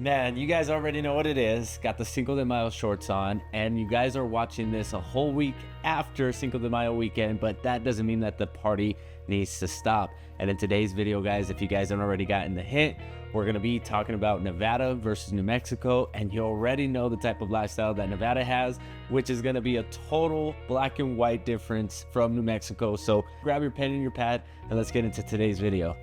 Man, you guys already know what it is. Got the Cinco de Mayo shorts on, and you guys are watching this a whole week after Cinco de Mayo weekend, but that doesn't mean that the party needs to stop. And in today's video, guys, if you guys haven't already gotten the hint, we're going to be talking about Nevada versus New Mexico, and you already know the type of lifestyle that Nevada has, which is going to be a total black and white difference from New Mexico. So grab your pen and your pad, and let's get into today's video.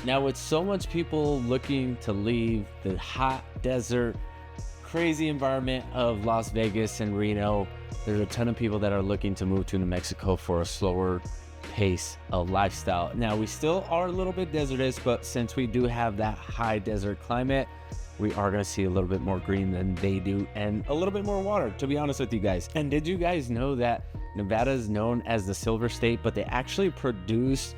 Now, with so much people looking to leave the hot desert, crazy environment of Las Vegas and Reno, there's a ton of people that are looking to move to New Mexico for a slower pace of lifestyle. Now, we still are a little bit desertous, but since we do have that high desert climate, we are going to see a little bit more green than they do and a little bit more water, to be honest with you guys. And did you guys know that Nevada is known as the Silver State, but they actually produce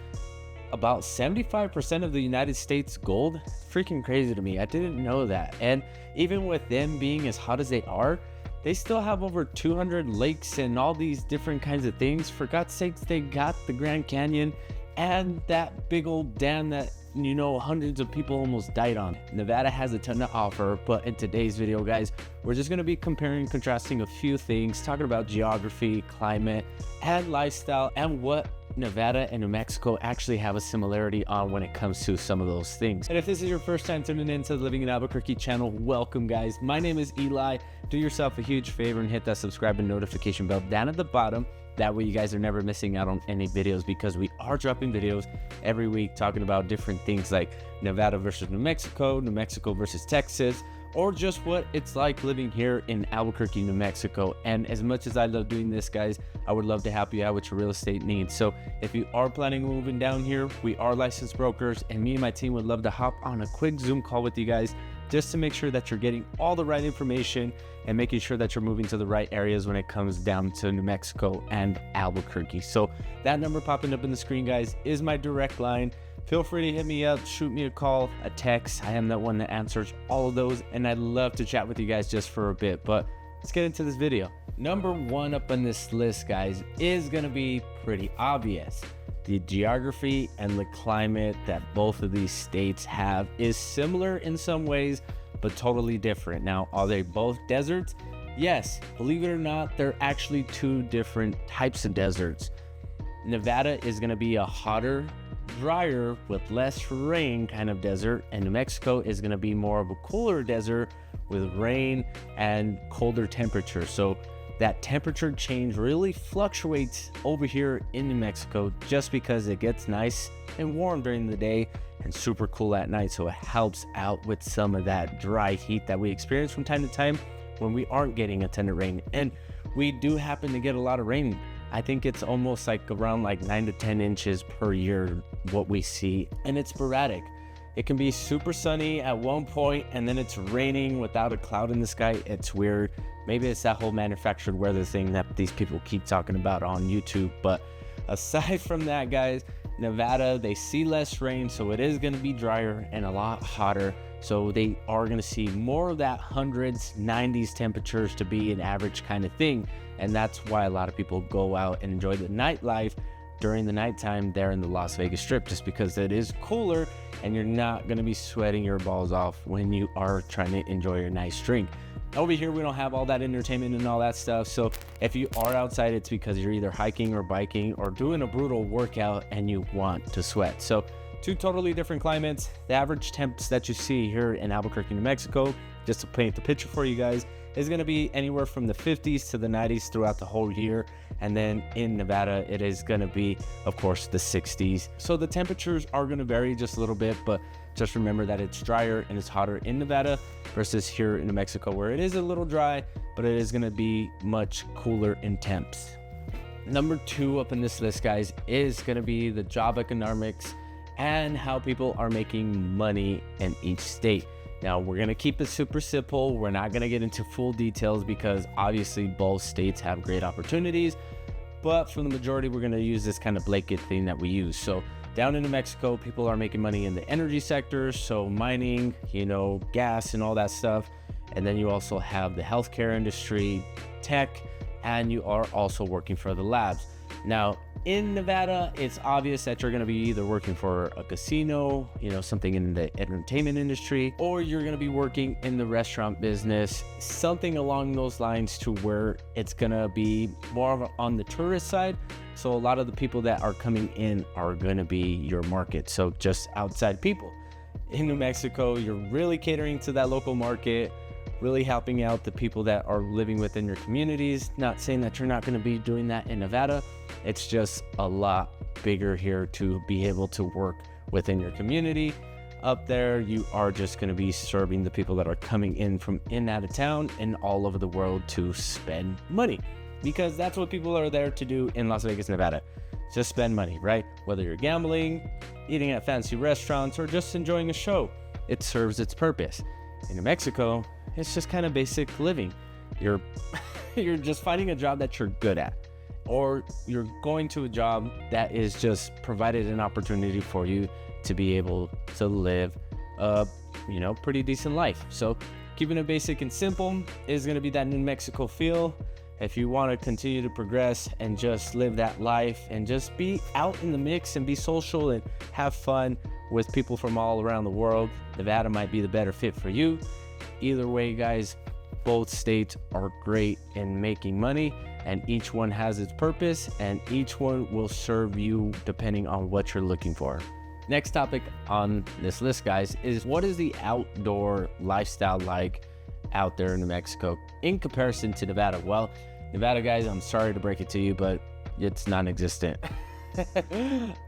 about 75% of the United States gold? Freaking crazy to me. I didn't know that. And even with them being as hot as they are, they still have over 200 lakes and all these different kinds of things. For God's sakes, they got the Grand Canyon and that big old dam that, you know, hundreds of people almost died on. Nevada has a ton to offer, but in today's video, guys, we're just going to be comparing and contrasting a few things, talking about geography, climate, and lifestyle, and what Nevada and New Mexico actually have a similarity on when it comes to some of those things. And if this is your first time tuning into the Living in Albuquerque channel, welcome, guys. My name is Eli. Do yourself a huge favor and hit that subscribe and notification bell down at the bottom. That way you guys are never missing out on any videos, because we are dropping videos every week talking about different things like Nevada versus New Mexico versus Texas, or just what it's like living here in Albuquerque, New Mexico. And as much as I love doing this, guys, I would love to help you out with your real estate needs. So if you are planning on moving down here, we are licensed brokers, and me and my team would love to hop on a quick Zoom call with you guys just to make sure that you're getting all the right information and making sure that you're moving to the right areas when it comes down to New Mexico and Albuquerque. So that number popping up in the screen, guys, is my direct line. Feel free to hit me up, shoot me a call, a text. I am that one that answers all of those, and I'd love to chat with you guys just for a bit. But let's get into this video. Number one up on this list, guys, is gonna be pretty obvious. The geography and the climate that both of these states have is similar in some ways, but totally different. Now, are they both deserts? Yes, believe it or not, they're actually two different types of deserts. Nevada is gonna be a hotter, drier, with less rain kind of desert, and New Mexico is going to be more of a cooler desert with rain and colder temperatures. So that temperature change really fluctuates over here in New Mexico, just because it gets nice and warm during the day and super cool at night. So it helps out with some of that dry heat that we experience from time to time when we aren't getting a ton of rain. And we do happen to get a lot of rain. I think it's almost like around like 9 to 10 inches per year what we see, and it's sporadic. It can be super sunny at one point and then it's raining without a cloud in the sky. It's weird. Maybe it's that whole manufactured weather thing that these people keep talking about on YouTube. But aside from that, guys, Nevada, they see less rain, so it is going to be drier and a lot hotter. So they are going to see more of that hundreds, 90s temperatures to be an average kind of thing. And that's why a lot of people go out and enjoy the nightlife during the nighttime there in the Las Vegas Strip, just because it is cooler and you're not going to be sweating your balls off when you are trying to enjoy your nice drink. Over here, we don't have all that entertainment and all that stuff. So if you are outside, it's because you're either hiking or biking or doing a brutal workout and you want to sweat. So two totally different climates. The average temps that you see here in Albuquerque, New Mexico, just to paint the picture for you guys, is going to be anywhere from the 50s to the 90s throughout the whole year. And then in Nevada, it is going to be, of course, the 60s. So the temperatures are going to vary just a little bit, but just remember that it's drier and it's hotter in Nevada versus here in New Mexico, where it is a little dry, but it is going to be much cooler in temps. Number two up in this list, guys, is going to be the job economics and how people are making money in each state. Now, we're going to keep it super simple. We're not going to get into full details because obviously both states have great opportunities, but for the majority, we're going to use this kind of blanket thing that we use. So down in New Mexico, people are making money in the energy sector, so mining, gas and all that stuff. And then you also have the healthcare industry, tech, and you are also working for the labs. Now, in Nevada, it's obvious that you're going to be either working for a casino, something in the entertainment industry, or you're going to be working in the restaurant business, something along those lines, to where it's going to be more on the tourist side. So a lot of the people that are coming in are going to be your market. So just outside people. In New Mexico, you're really catering to that local market, really helping out the people that are living within your communities. Not saying that you're not going to be doing that in Nevada. It's just a lot bigger here to be able to work within your community. Up there, you are just going to be serving the people that are coming in from in out of town and all over the world to spend money, because that's what people are there to do in Las Vegas, Nevada. Just spend money, right? Whether you're gambling, eating at fancy restaurants, or just enjoying a show, it serves its purpose. In New Mexico, it's just kind of basic living. You're just finding a job that you're good at, or you're going to a job that is just provided an opportunity for you to be able to live a pretty decent life. So keeping it basic and simple is going to be that New Mexico feel. If you want to continue to progress and just live that life and just be out in the mix and be social and have fun with people from all around the world, Nevada might be the better fit for you. Either way, guys, both states are great in making money, and each one has its purpose, and each one will serve you depending on what you're looking for. Next topic on this list, guys, is what is the outdoor lifestyle like out there in New Mexico in comparison to Nevada? Well, Nevada, guys, I'm sorry to break it to you, but it's non-existent.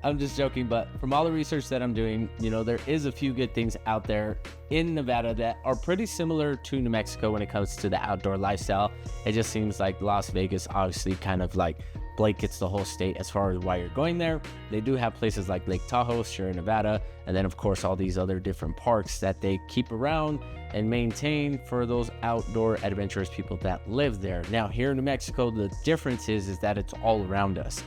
I'm just joking, but from all the research that I'm doing, there is a few good things out there in Nevada that are pretty similar to New Mexico when it comes to the outdoor lifestyle. It just seems like Las Vegas obviously kind of like blankets the whole state as far as why you're going there. They do have places like Lake Tahoe, Sierra Nevada, and then of course all these other different parks that they keep around and maintain for those outdoor adventurous people that live there. Now here in New Mexico, the difference is that it's all around us.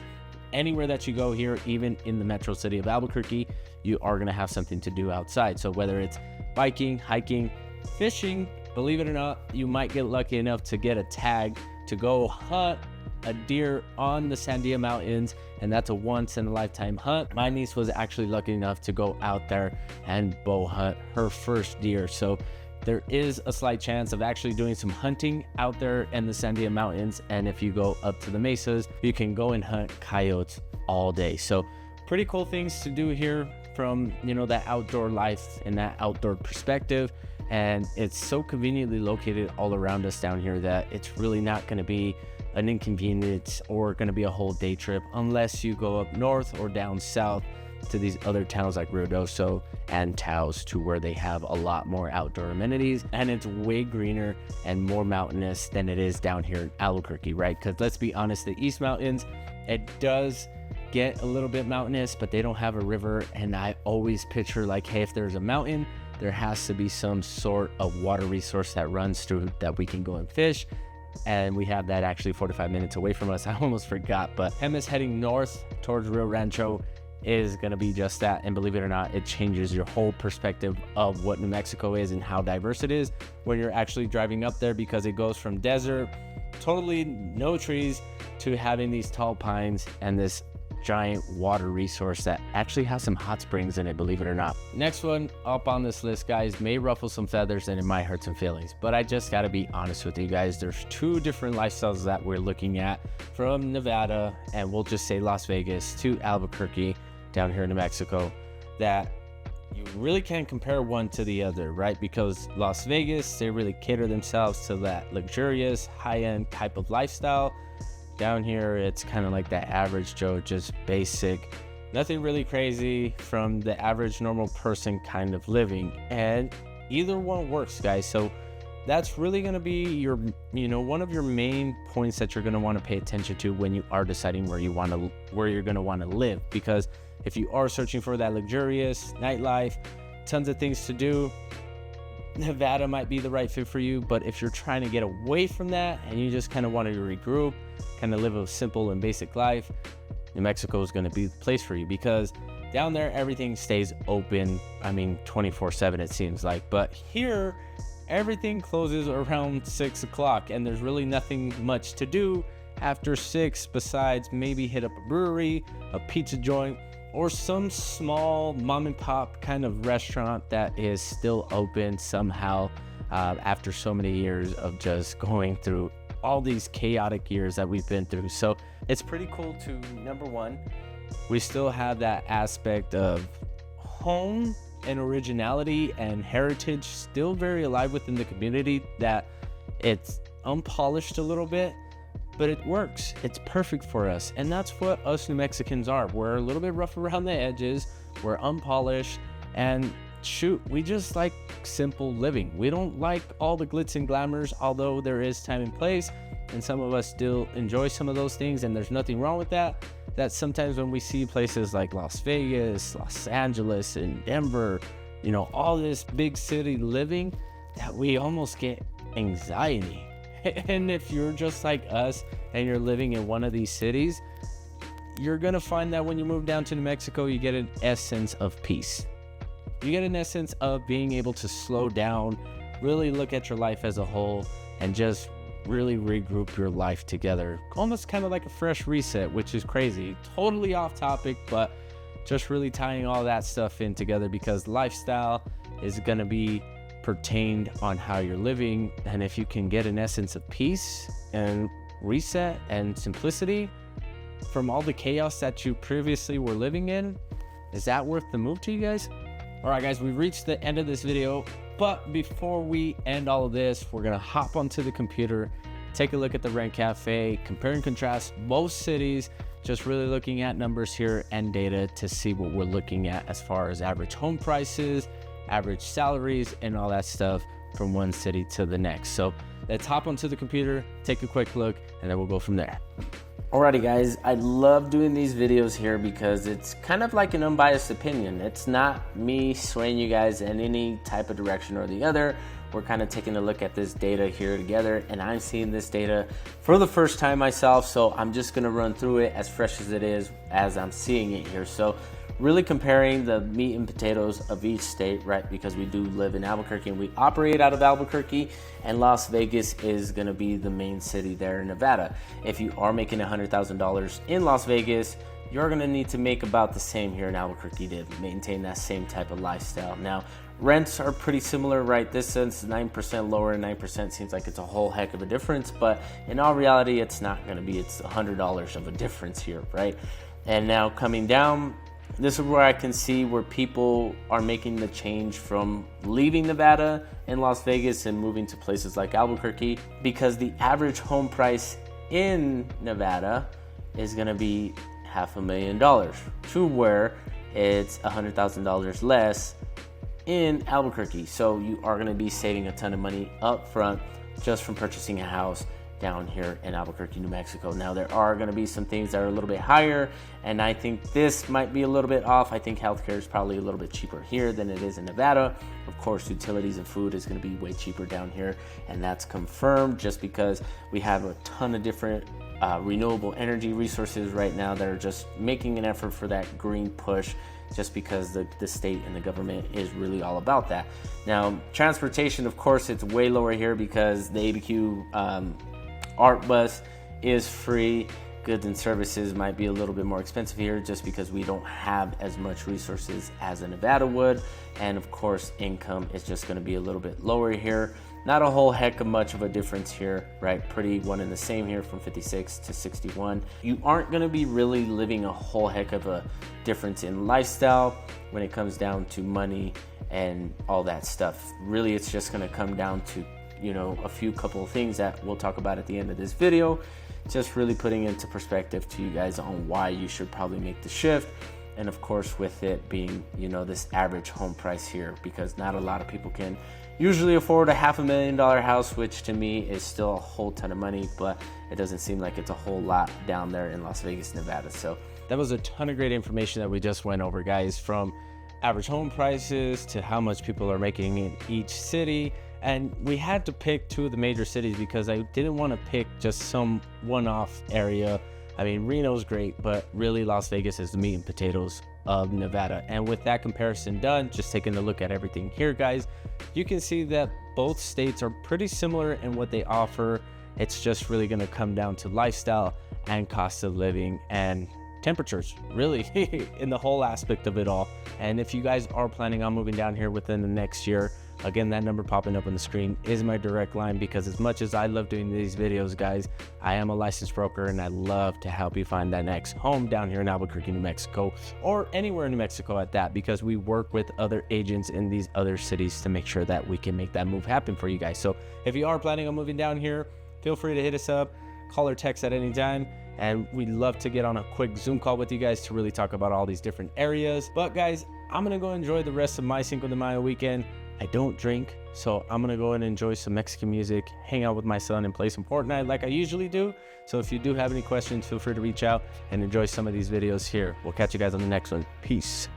Anywhere that you go here, even in the metro city of Albuquerque, you are going to have something to do outside. So whether it's biking, hiking, fishing, believe it or not, you might get lucky enough to get a tag to go hunt a deer on the Sandia Mountains, and that's a once in a lifetime hunt. My niece was actually lucky enough to go out there and bow hunt her first deer. So there is a slight chance of actually doing some hunting out there in the Sandia Mountains. And if you go up to the mesas, you can go and hunt coyotes all day. So pretty cool things to do here from, that outdoor life and that outdoor perspective. And it's so conveniently located all around us down here that it's really not going to be an inconvenience or going to be a whole day trip unless you go up north or down south to these other towns like Ruidoso and Taos, to where they have a lot more outdoor amenities, and it's way greener and more mountainous than it is down here in Albuquerque, right? Because let's be honest, the East Mountains, it does get a little bit mountainous, but they don't have a river. And I always picture like, hey, if there's a mountain, there has to be some sort of water resource that runs through that we can go and fish. And we have that actually 45 minutes away from us. I almost forgot, but Hemis heading north towards Rio Rancho is going to be just that. And believe it or not, it changes your whole perspective of what New Mexico is and how diverse it is when you're actually driving up there, because it goes from desert, totally no trees, to having these tall pines and this giant water resource that actually has some hot springs in it, believe it or not. Next one up on this list, guys, may ruffle some feathers and it might hurt some feelings, but I just got to be honest with you guys. There's two different lifestyles that we're looking at from Nevada, and we'll just say Las Vegas, to Albuquerque down here in New Mexico, that you really can't compare one to the other, right? Because Las Vegas, they really cater themselves to that luxurious, high-end type of lifestyle. Down here, it's kind of like that average Joe, just basic, nothing really crazy from the average normal person kind of living. And either one works, guys. So that's really going to be your, one of your main points that you're going to want to pay attention to when you are deciding where you're going to want to live. Because if you are searching for that luxurious nightlife, tons of things to do, Nevada might be the right fit for you. But if you're trying to get away from that and you just kind of want to regroup, kind of live a simple and basic life, New Mexico is going to be the place for you, because down there everything stays open. 24/7 it seems like. But here everything closes around 6 o'clock and there's really nothing much to do after 6 besides maybe hit up a brewery, a pizza joint, or some small mom and pop kind of restaurant that is still open somehow after so many years of just going through all these chaotic years that we've been through. So it's pretty cool to, number one, we still have that aspect of home and originality and heritage still very alive within the community, that it's unpolished a little bit, but it works. It's perfect for us. And that's what us New Mexicans are. We're a little bit rough around the edges. We're unpolished. And shoot, we just like simple living. We don't like all the glitz and glamours, although there is time and place. And some of us still enjoy some of those things. And there's nothing wrong with that. That sometimes when we see places like Las Vegas, Los Angeles, and Denver, you know, all this big city living, that we almost get anxiety. And if you're just like us and you're living in one of these cities, you're gonna find that when you move down to New Mexico, you get an essence of peace. You get an essence of being able to slow down, really look at your life as a whole, and just really regroup your life together. Almost kind of like a fresh reset, which is crazy. Totally off topic, but just really tying all that stuff in together, because lifestyle is gonna be pertained on how you're living. And if you can get an essence of peace and reset and simplicity from all the chaos that you previously were living in, is that worth the move to you guys? All right, guys, we've reached the end of this video, but before we end all of this, we're gonna hop onto the computer, take a look at the Rent Cafe, compare and contrast both cities, just really looking at numbers here and data to see what we're looking at as far as average home prices, average salaries, and all that stuff from one city to the next. So let's hop onto the computer, take a quick look, and then we'll go from there. Alrighty guys, I love doing these videos here because it's kind of like an unbiased opinion. It's not me swaying you guys in any type of direction or the other. We're kind of taking a look at this data here together, and I'm seeing this data for the first time myself, so I'm just gonna run through it as fresh as it is as I'm seeing it here. So really comparing the meat and potatoes of each state, right? Because we do live in Albuquerque and we operate out of Albuquerque, and Las Vegas is gonna be the main city there in Nevada. If you are making $100,000 in Las Vegas, you're gonna need to make about the same here in Albuquerque to maintain that same type of lifestyle. Now, rents are pretty similar, right? This is 9% lower, and 9% seems like it's a whole heck of a difference, but in all reality, it's not gonna be. It's $100 of a difference here, right? And now coming down, this is where I can see where people are making the change from leaving Nevada and Las Vegas and moving to places like Albuquerque, because the average home price in Nevada is gonna be $500,000 to where it's $100,000 less in Albuquerque. So you are gonna be saving a ton of money up front just from purchasing a house down here in Albuquerque, New Mexico. Now there are going to be some things that are a little bit higher, and I think this might be a little bit off. I think healthcare is probably a little bit cheaper here than it is in Nevada. Of course, utilities and food is going to be way cheaper down here, and that's confirmed just because we have a ton of different renewable energy resources right now that are just making an effort for that green push, just because the state and the government is really all about that. Now, transportation, of course, it's way lower here because the ABQ Art Bus is free. Goods and services might be a little bit more expensive here just because we don't have as much resources as a Nevada would. And of course, income is just going to be a little bit lower here. Not a whole heck of much of a difference here, right? Pretty one and the same here from 56 to 61. You aren't going to be really living a whole heck of a difference in lifestyle when it comes down to money and all that stuff. Really, it's just going to come down to, you know, a few couple of things that we'll talk about at the end of this video, just really putting into perspective to you guys on why you should probably make the shift. And of course, with it being, you know, this average home price here, because not a lot of people can usually afford a $500,000 house, which to me is still a whole ton of money, but it doesn't seem like it's a whole lot down there in Las Vegas, Nevada. So that was a ton of great information that we just went over, guys, from average home prices to how much people are making in each city. And we had to pick two of the major cities because I didn't want to pick just some one-off area. I mean, Reno's great, but really Las Vegas is the meat and potatoes of Nevada. And with that comparison done, just taking a look at everything here, guys, you can see that both states are pretty similar in what they offer It's just really going to come down to lifestyle and cost of living and temperatures, really, in the whole aspect of it all. And if you guys are planning on moving down here within the next year, again, that number popping up on the screen is my direct line, because as much as I love doing these videos, guys, I am a licensed broker and I love to help you find that next home down here in Albuquerque, New Mexico, or anywhere in New Mexico at that, because we work with other agents in these other cities to make sure that we can make that move happen for you guys. So if you are planning on moving down here, feel free to hit us up, call or text at any time. And we'd love to get on a quick Zoom call with you guys to really talk about all these different areas. But guys, I'm going to go enjoy the rest of my Cinco de Mayo weekend. I don't drink, so I'm going to go and enjoy some Mexican music, hang out with my son, and play some Fortnite like I usually do. So if you do have any questions, feel free to reach out and enjoy some of these videos here. We'll catch you guys on the next one. Peace.